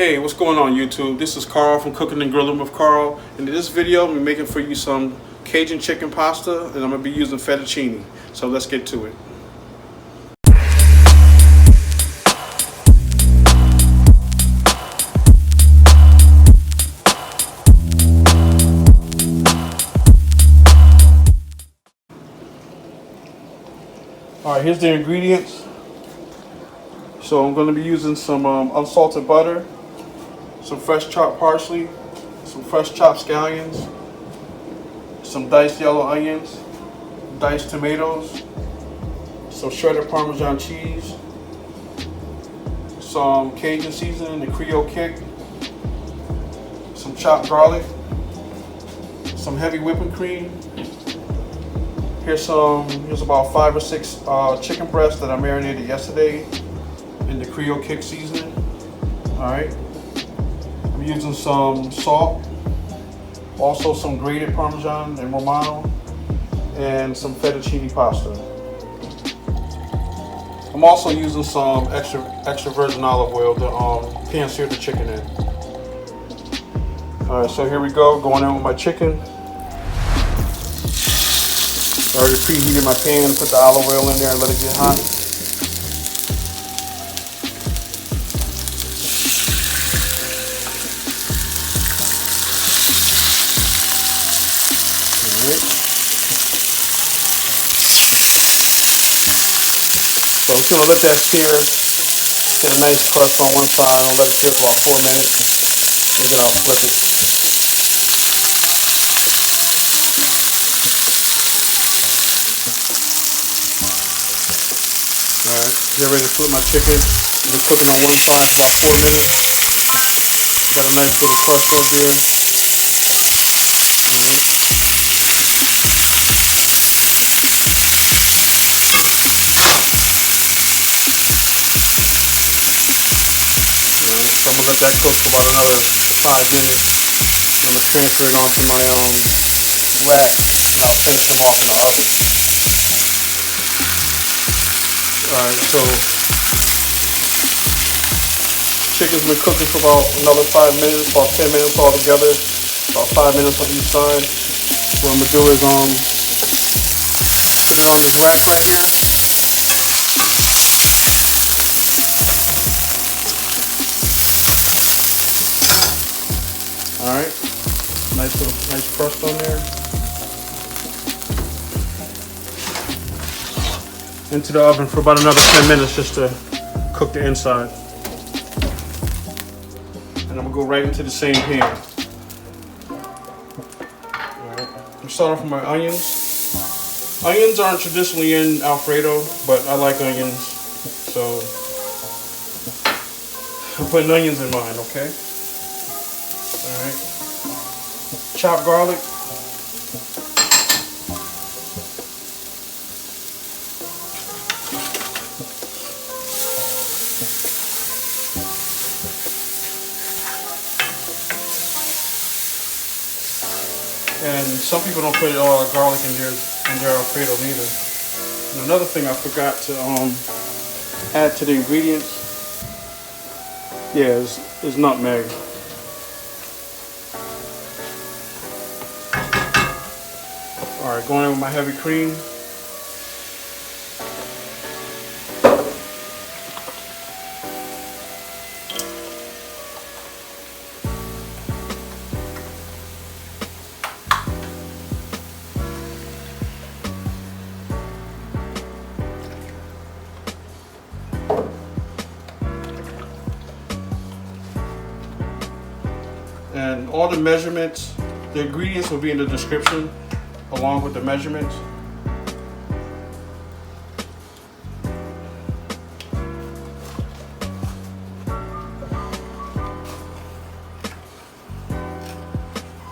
Hey, what's going on YouTube? This is Karl from Cooking and Grilling with Karl. In this video, I'm making for you some Cajun chicken pasta, and I'm going to be using fettuccine. So let's get to it. Alright, here's the ingredients. So I'm going to be using some unsalted butter, some fresh chopped parsley, some fresh chopped scallions, some diced yellow onions, diced tomatoes, some shredded parmesan cheese, some Cajun seasoning, the Creole kick, some chopped garlic, some heavy whipping cream. Here's about 5 or 6 chicken breasts that I marinated yesterday in the Creole kick seasoning. Alright. I'm using some salt, also some grated parmesan and romano, and some fettuccine pasta. I'm also using some extra virgin olive oil to pan sear the chicken in. Alright, so here we go, going in with my chicken. I already preheated my pan, put the olive oil in there and let it get hot. So I'm just going to let that sear, get a nice crust on one side. I'll let it cook about 4 minutes, and then I'll flip it. Alright, get ready to flip my chicken. I've been cooking on one side for about 4 minutes. Got a nice little crust on here. So I'm gonna let that cook for about another 5 minutes. I'm gonna transfer it onto my rack, and I'll finish them off in the oven. Alright, so chicken's been cooking for about another 5 minutes, about 10 minutes altogether, about 5 minutes on each side. What I'm gonna do is put it on this rack right here. Alright, nice crust on there. Into the oven for about another 10 minutes just to cook the inside. And I'm gonna go right into the same pan. Alright, I'm starting off with my onions. Onions aren't traditionally in Alfredo, but I like onions, so I'm putting onions in mine, okay? Alright, chopped garlic, and some people don't put garlic in their Alfredo neither. And another thing I forgot to add to the ingredients, is nutmeg. Alright, going in with my heavy cream. And all the measurements, the ingredients will be in the description along with the measurements.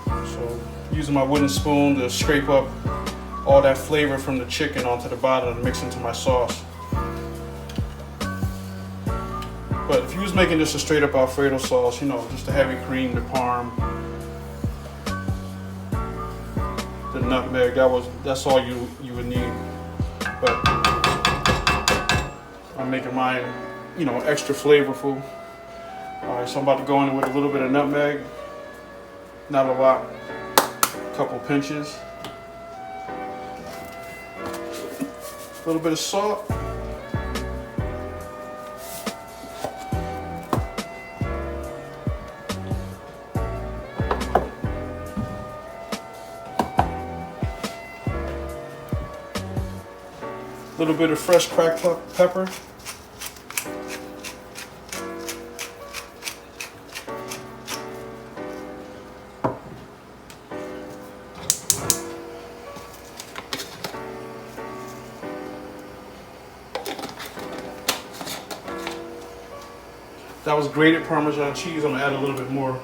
So using my wooden spoon to scrape up all that flavor from the chicken onto the bottom and mix into my sauce. But if you was making just a straight up Alfredo sauce, just the heavy cream, the parm, the nutmeg, that's all you would need. But I'm making mine, extra flavorful. All right, so I'm about to go in with a little bit of nutmeg. Not a lot, a couple pinches. A little bit of salt. A little bit of fresh cracked pepper. That was grated Parmesan cheese. I'm gonna add a little bit more.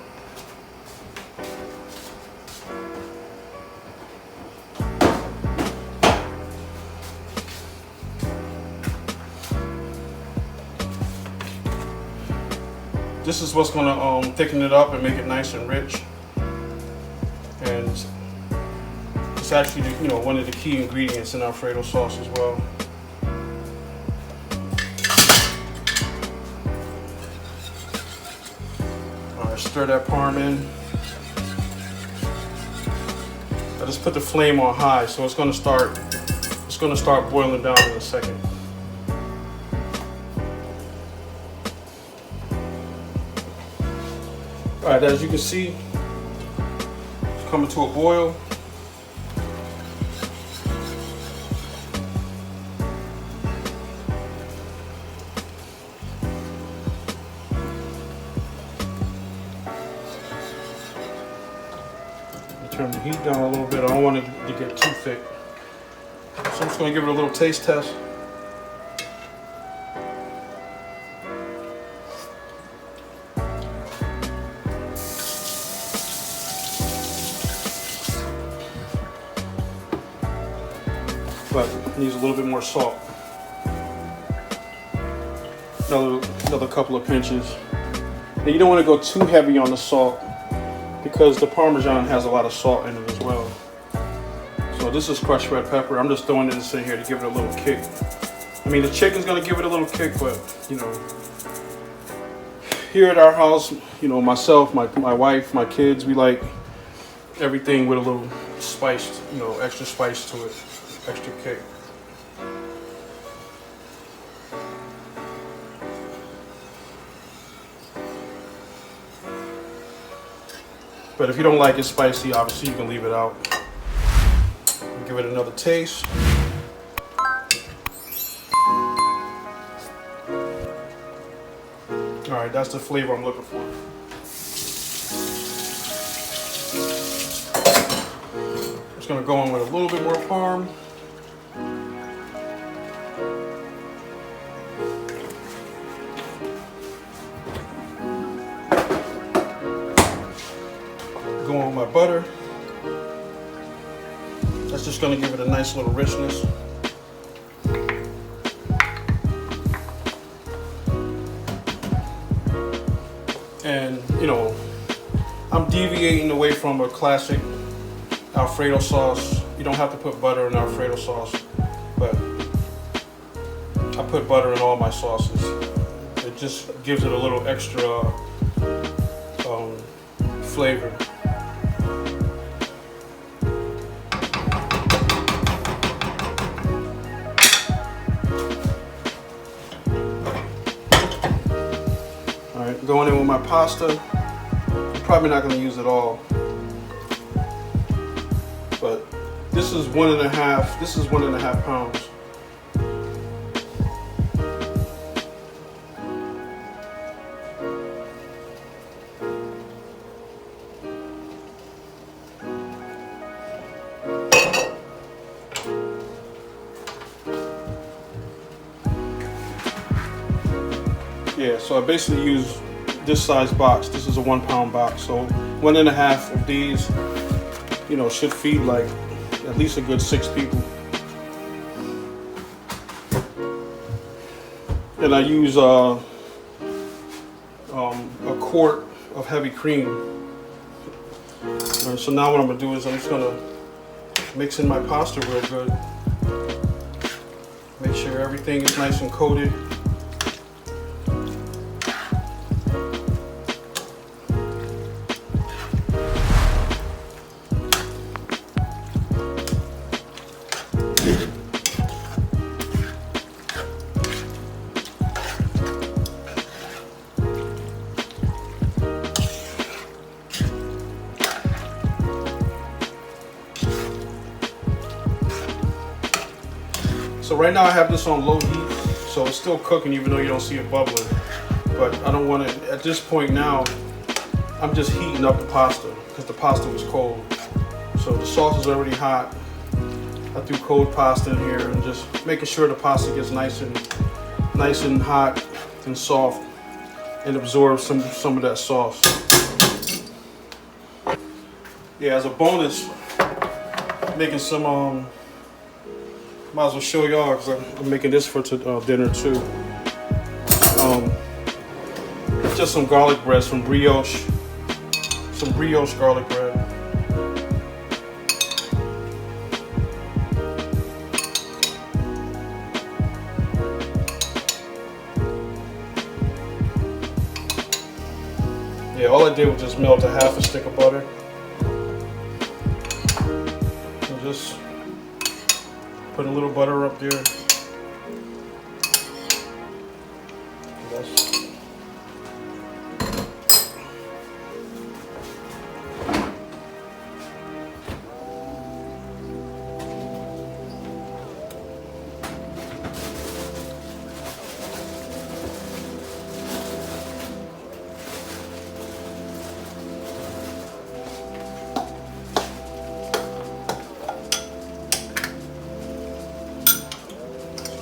This is what's gonna thicken it up and make it nice and rich. And it's actually, you know, one of the key ingredients in Alfredo sauce as well. Stir that parm in. I just put the flame on high, so it's gonna start boiling down in a second. All right, as you can see, it's coming to a boil. Turn the heat down a little bit. I don't want it to get too thick. So I'm just going to give it a little taste test. But it needs a little bit more salt. Another couple of pinches. Now you don't want to go too heavy on the salt, because the Parmesan has a lot of salt in it as well. So this is crushed red pepper. I'm just throwing this in here to give it a little kick. I mean, the chicken's gonna give it a little kick, but you know, here at our house, you know, myself, my wife, my kids, we like everything with a little spiced, you know, extra spice to it, extra kick. But if you don't like it spicy, obviously you can leave it out. Give it another taste. All right, that's the flavor I'm looking for. Just gonna go in with a little bit more parm. Go on my butter. That's just going to give it a nice little richness. And you know, I'm deviating away from a classic Alfredo sauce. You don't have to put butter in Alfredo sauce, but I put butter in all my sauces. It just gives it a little extra flavor. Going in with my pasta. I'm probably not going to use it all, but this is 1.5. This is 1.5 pounds. Yeah, so I basically use this size box. This is a 1 pound box, so 1.5 of these, you know, should feed like at least a good 6 people. And I use a quart of heavy cream. So now what I'm gonna do is I'm just gonna mix in my pasta real good. Make sure everything is nice and coated. So right now I have this on low heat, so it's still cooking even though you don't see it bubbling. But I don't want to, at this point now, I'm just heating up the pasta because the pasta was cold. So the sauce is already hot. I threw cold pasta in here and just making sure the pasta gets nice and hot and soft and absorbs some of that sauce. Yeah, as a bonus, making some, might as well show y'all because I'm making this for dinner too. Just some garlic bread, some brioche garlic bread. Yeah, all I did was just melt a half a stick of butter. And just put a little butter up there.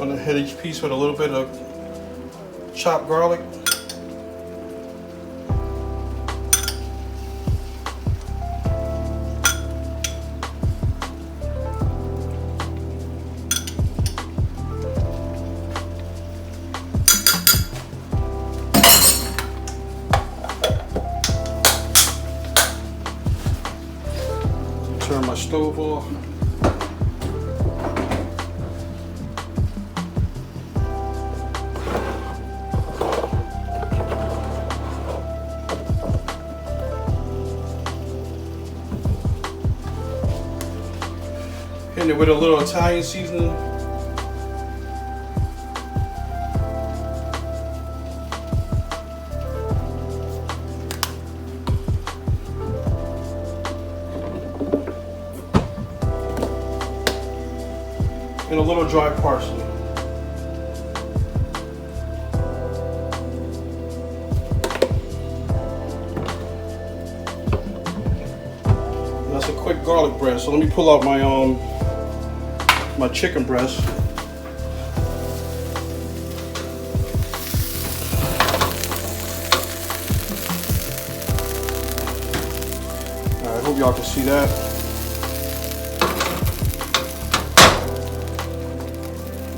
I'm gonna hit each piece with a little bit of chopped garlic. Turn my stove off. Hitting it with a little Italian seasoning. And a little dry parsley. And that's a quick garlic bread. So let me pull out my chicken breast. I hope y'all can see that.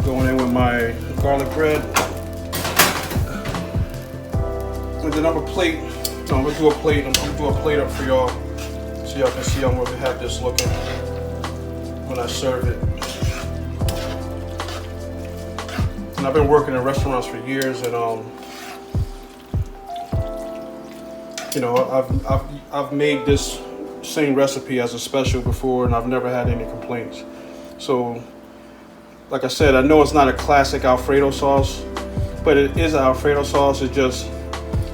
Going in with my garlic bread. And then I'm gonna do a plate. I'm gonna do a plate up for y'all so y'all can see how I'm gonna have this looking when I serve it. And I've been working in restaurants for years, and you know, I've made this same recipe as a special before, and I've never had any complaints. So, like I said, I know it's not a classic Alfredo sauce, but it is an Alfredo sauce. It's just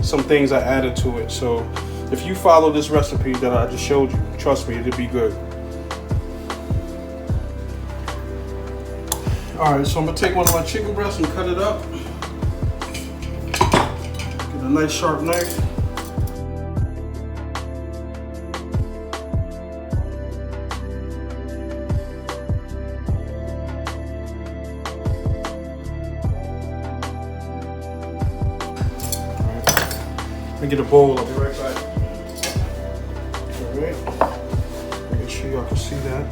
some things I added to it. So, if you follow this recipe that I just showed you, trust me, it'll be good. All right, so I'm gonna take one of my chicken breasts and cut it up. Get a nice sharp knife. Let me get a bowl, I'll be right back. All right, make sure y'all can see that.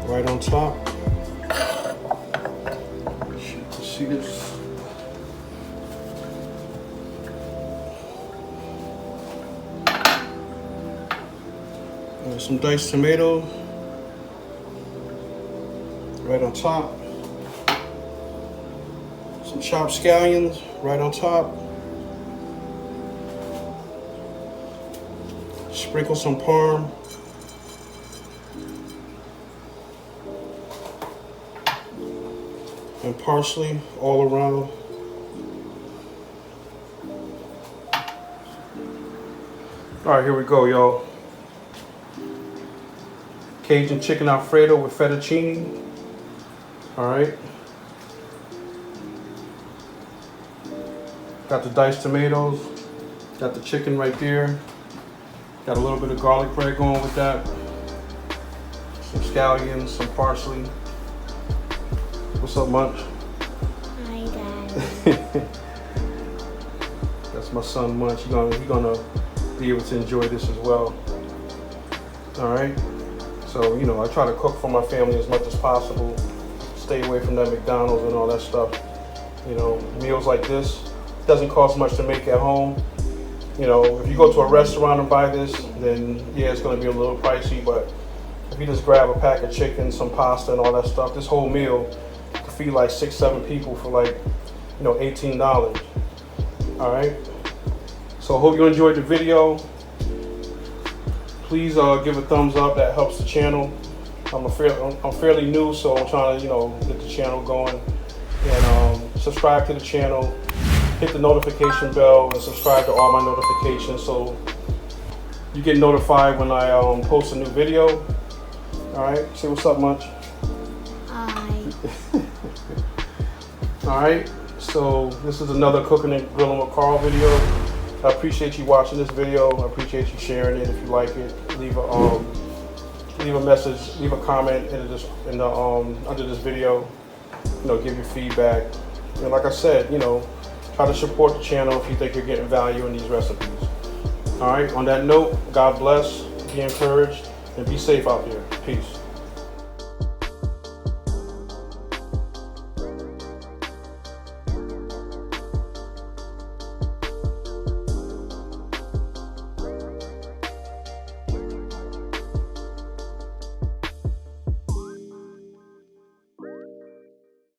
Right on top. You can see this. Some diced tomato. Right on top. Some chopped scallions right on top. Sprinkle some parm. And parsley all around. All right, here we go, y'all. Cajun chicken Alfredo with fettuccine. All right. Got the diced tomatoes. Got the chicken right there. Got a little bit of garlic bread going with that. Some scallions, some parsley. What's up, Munch? Hi, Dad. That's my son, Munch. He's gonna be able to enjoy this as well. All right. So, you know, I try to cook for my family as much as possible. Stay away from that McDonald's and all that stuff. You know, meals like this doesn't cost much to make at home. You know, if you go to a restaurant and buy this, then yeah, it's going to be a little pricey. But if you just grab a pack of chicken, some pasta, and all that stuff, this whole meal can feed like 6-7 people for like, you know, $18. All right. So I hope you enjoyed the video. Please give a thumbs up. That helps the channel. I'm fairly new, so I'm trying to, you know, get the channel going. And subscribe to the channel. Hit the notification bell and subscribe to all my notifications so you get notified when I post a new video. All right, say what's up, Munch. Hi. All right, so this is another cooking and grilling with Karl video. I appreciate you watching this video. I appreciate you sharing it. If you like it, leave a message, leave a comment under this video. You know, give your feedback. And like I said, you know, try to support the channel if you think you're getting value in these recipes. All right, on that note, God bless, be encouraged, and be safe out there. Peace.